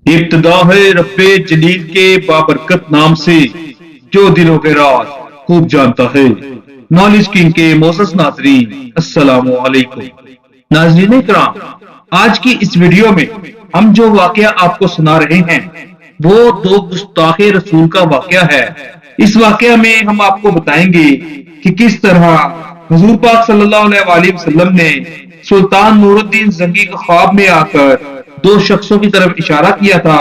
इब्तिदा है रब्बे जलील के बाबरकत नाम से जो दिलों के राज खूब जानता है। नॉलेज किंग के मोअज़्ज़ज़ नाज़रीन, अस्सलामु अलैकुम। नाज़रीन इकराम, आज की इस वीडियो में हम जो वाकया आपको सुना रहे हैं वो दो गुस्ताखे रसूल का वाकया है। इस वाकया में हम आपको बताएंगे कि किस तरह हुजूर पाक सल्लल्लाहु अलैहि वसल्लम ने सुल्तान नूरुद्दीन जंगी के ख्वाब में आकर दो शख्सों की तरफ इशारा किया था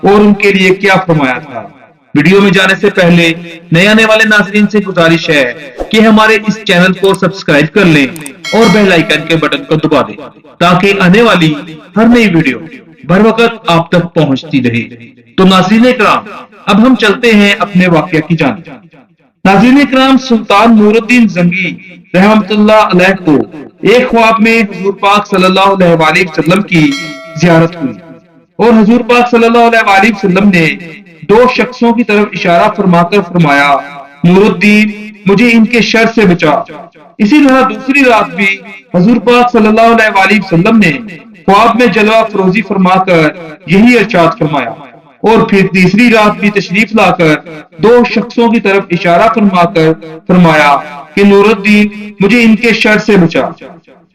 और उनके लिए क्या फरमाया था। वीडियो में जाने से पहले नए आने वाले नाज़रीन से गुजारिश है कि हमारे इस चैनल को सब्सक्राइब कर लें और बेल आइकन के बटन को दबा दें ताकि आने वाली हर नई वीडियो बर वक्त आप तक पहुंचती रहे। तो नाज़रीन इकराम, अब हम चलते हैं अपने वाकया की जानिब। नाज़रीन इकराम, सुल्तान नूरुद्दीन जंगी रहमतुल्लाह अलैह को एक ख्वाब में हुजूर पाक सल्लल्लाहु अलैहि वसल्लम की ज़ियारत हुई और हुजूर पाक सल्लल्लाहु अलैहि वसल्लम ने दो शख्सों की तरफ इशारा फरमाकर फरमाया, नूरुद्दीन, मुझे इनके शर से बचा। इसी तरह दूसरी रात भी हुजूर पाक सल्लल्लाहु अलैहि वसल्लम ने ख्वाब में जलवा फरोजी फरमाकर यही इरशाद फरमाया और फिर तीसरी रात भी तशरीफ लाकर दो शख्सों की तरफ इशारा फरमाकर फरमाया कि नूरुद्दीन, मुझे इनके शर से बचा।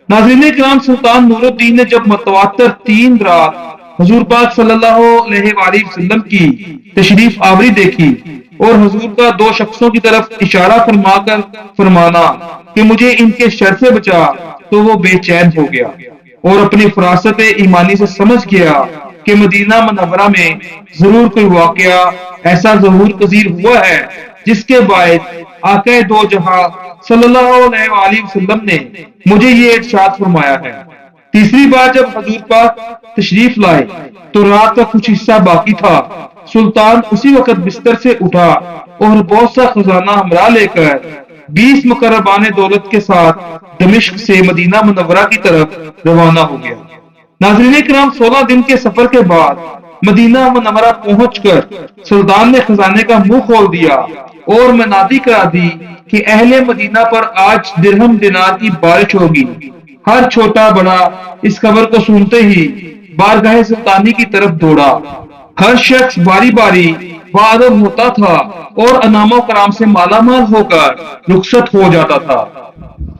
नाज़रीन इकराम, सुल्तान नूरुद्दीन ने जब मुतवातिर 3 रात हुजूर पाक सल्लल्लाहु अलैहि वसल्लम की तशरीफ आवरी देखी और हुजूर का दो शख्सों की तरफ इशारा फरमाकर फरमाना कि मुझे इनके शर से बचा, तो वो बेचैन हो गया और अपनी फरासत ईमानी से समझ गया कि मदीना मुनव्वरा में जरूर कोई वाकया ऐसा ज़हूर पजीर हुआ है जिसके बाद आक़ा दो जहां सल्लल्लाहु अलैहि वसल्लम ने मुझे ये इरशाद फरमाया है। तीसरी बार जब हुजूर पाक तशरीफ लाए तो रात का कुछ हिस्सा बाकी था। सुल्तान उसी वक्त बिस्तर से उठा और बहुत सा खजाना हमरा लेकर 20 मुकर्रबाने दौलत के साथ दमिश्क से मदीना मुनव्वरा की तरफ रवाना हो गया। नाज़रीन इकराम, 16 दिन के सफर के बाद मदीना मुनव्वरा पहुंचकर सुल्तान ने खजाने का मुंह खोल दिया और मनादी करा दी कि अहले मदीना पर आज दिरहम दिनार की बारिश होगी। हर छोटा बड़ा इस खबर को सुनते ही बारगाह सुल्तानी की तरफ दौड़ा। हर शख्स बारी बारी बादब होता था और अनामो कराम से मालामाल होकर रुखसत हो जाता था।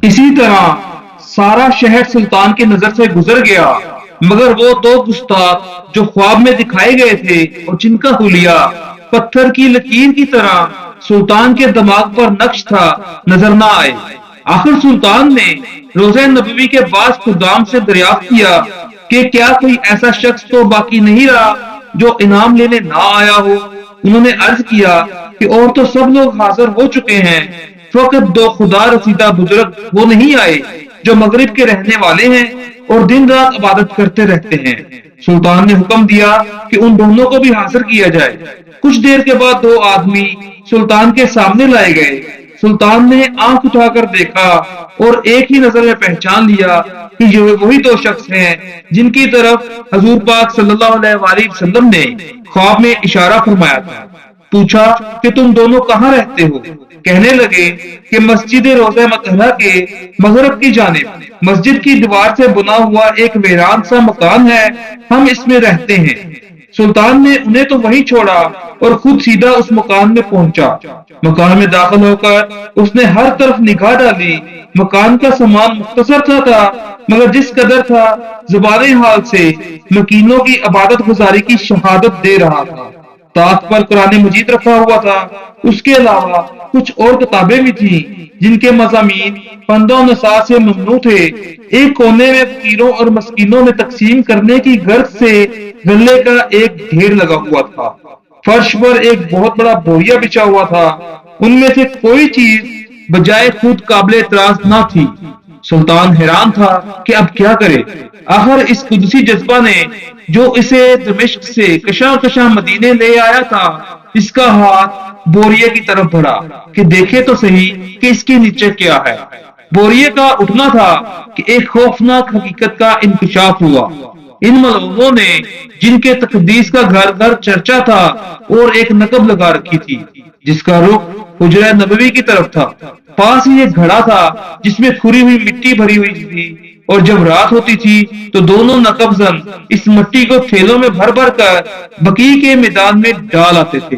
इसी तरह सारा शहर सुल्तान की नजर से गुजर गया, मगर वो दो गुस्ताख जो ख्वाब में दिखाए गए थे और जिनका हुलिया पत्थर की लकीर की तरह सुल्तान के दिमाग पर नक्श था, नजर न आए। आखिर सुल्तान ने रोज़े नबवी के बाद खुदाम से दरियाफ्त किया कि क्या कोई ऐसा शख्स तो बाकी नहीं रहा जो इनाम लेने ना आया हो। उन्होंने अर्ज किया कि और तो सब लोग हाजिर हो चुके हैं, फकत दो खुदा रसीदा बुजुर्ग वो नहीं आए जो मगरिब के रहने वाले हैं और दिन रात इबादत करते रहते हैं। सुल्तान ने हुक्म दिया कि उन दोनों को भी हाजिर किया जाए। कुछ देर के बाद दो आदमी सुल्तान के सामने लाए गए। सुल्तान ने आंख उठाकर देखा और एक ही नजर में पहचान लिया कि ये वही दो शख्स हैं जिनकी तरफ हुजूर पाक सल्लल्लाहु अलैहि वसल्लम ने ख्वाब में इशारा फरमाया था। पूछा कि तुम दोनों कहाँ रहते हो? कहने लगे कि मस्जिद रोज़ा मतहरा के मगरब की जानिब मस्जिद की दीवार से बना हुआ एक वीरान सा मकान है, हम इसमें रहते हैं। सुल्तान ने उन्हें तो वहीं छोड़ा और खुद सीधा उस मकान में पहुंचा। मकान में दाखिल होकर उसने हर तरफ निगाह डाली। मकान का सामान मुख्तसर सा था, मगर जिस कदर था ज़ुबाने हाल से मकीनों की इबादत गुजारी की शहादत दे रहा था। ताक पर कुरान मजीद रखा हुआ था। उसके अलावा कुछ और किताबें भी थीं जिनके मज़ामीन फंदो नसार से ममनू थे। एक कोने में फकीरों और मस्कीनों में तकसीम करने की गर्ज से गल्ले का एक ढेर लगा हुआ था। फर्श पर एक बहुत बड़ा बोरिया बिछा हुआ था। उनमें से कोई चीज बजाय खुद काबिल एतराज न थी। सुल्तान हैरान था कि अब क्या करे। आखिर इस कुदसी जज्बा ने जो इसे दमिश्क से कशा कशा मदीने ले आया था, इसका हाथ बोरिये की तरफ बढ़ा कि देखे तो सही कि इसके नीचे क्या है। बोरिये का उठना था कि एक खौफनाक हकीकत का इंकशाफ हुआ। इन मलऊनों ने जिनके तकदीस का घर घर चर्चा था और एक नकब लगा रखी थी जिसका रुख हुजरा नबवी की तरफ था। पास ही एक घड़ा था जिसमें खुरी हुई मिट्टी भरी हुई थी। اور جب رات ہوتی تھی تو دونوں نقب زن اس مٹی کو تھیلوں میں بھر بھر کر بقیع کے میدان میں ڈال آتے تھے۔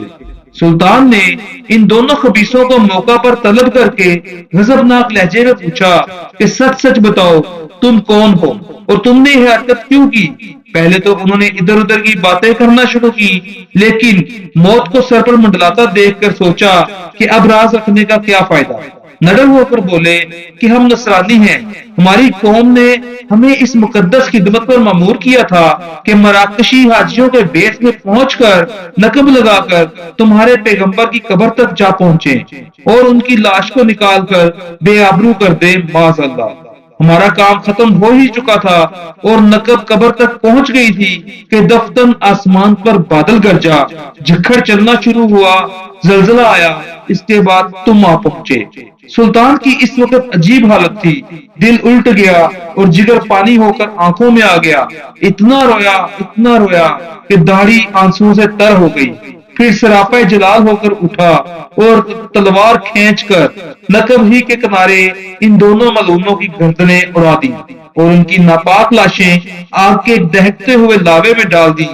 سلطان نے ان دونوں خبیثوں کو موقع پر طلب کر کے غضبناک لہجے میں پوچھا کہ سچ سچ بتاؤ تم کون ہو اور تم نے یہ حرکت کیوں کی؟ پہلے تو انہوں نے ادھر ادھر کی باتیں کرنا شروع کی، لیکن موت کو سر پر منڈلاتا دیکھ کر سوچا کہ اب راز رکھنے کا کیا فائدہ۔ نڈر ہو کر بولے کہ ہم نصرانی ہیں، ہماری قوم نے ہمیں اس مقدس خدمت پر مامور کیا تھا کہ مراکشی حاجیوں کے بیس میں پہنچ کر نقب لگا کر تمہارے پیغمبر کی قبر تک جا پہنچے اور ان کی لاش کو نکال کر بے آبرو کر دے، معاذ اللہ۔ ہمارا کام ختم ہو ہی چکا تھا اور نقب قبر تک پہنچ گئی تھی کہ دفتن آسمان پر بادل گرجا، جھکڑ چلنا شروع ہوا، زلزلہ آیا، اس کے بعد تم آ پہنچے۔ سلطان کی اس وقت عجیب حالت تھی، دل الٹ گیا اور جگر پانی ہو کر آنکھوں میں آ گیا، اتنا رویا کہ داڑھی آنسوؤں سے تر ہو گئی۔ پھر سراپا جلال ہو کر اٹھا اور تلوار کھینچ کر نقب ہی کے کنارے ان دونوں ملعونوں کی گردنیں اڑا دی اور ان کی ناپاک لاشیں آگ کے دہکتے ہوئے لاوے میں ڈال دی۔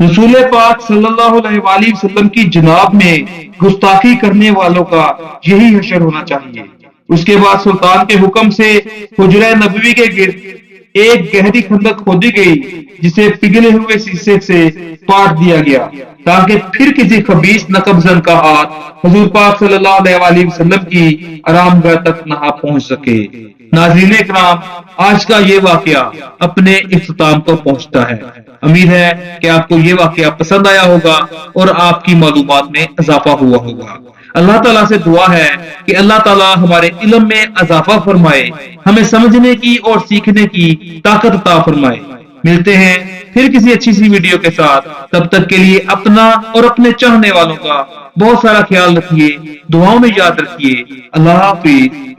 رسول پاک صلی اللہ علیہ وآلہ وسلم کی جناب میں گستاخی کرنے والوں کا یہی حشر ہونا چاہیے۔ اس کے بعد سلطان کے حکم سے حجرہ نبوی کے گرد ایک گہری خندق کھودی گئی، جسے پگھلے ہوئے شیشے سے پاٹ دیا گیا تاکہ پھر کسی خبیث نقب زن کا ہاتھ حضور پاک صلی اللہ علیہ وآلہ وسلم کی آرام گاہ تک نہ پہنچ سکے۔ ناظرین اکرام، آج کا یہ واقعہ اپنے اختتام کو پہنچتا ہے۔ امید ہے کہ آپ کو یہ واقعہ پسند آیا ہوگا اور آپ کی معلومات میں اضافہ ہوا ہوگا۔ اللہ تعالیٰ سے دعا ہے کہ اللہ تعالیٰ ہمارے علم میں اضافہ فرمائے، ہمیں سمجھنے کی اور سیکھنے کی طاقت عطا فرمائے۔ ملتے ہیں پھر کسی اچھی سی ویڈیو کے ساتھ، تب تک کے لیے اپنا اور اپنے چاہنے والوں کا بہت سارا خیال رکھیے، دعاؤں میں یاد رکھیے۔ اللہ حافظ۔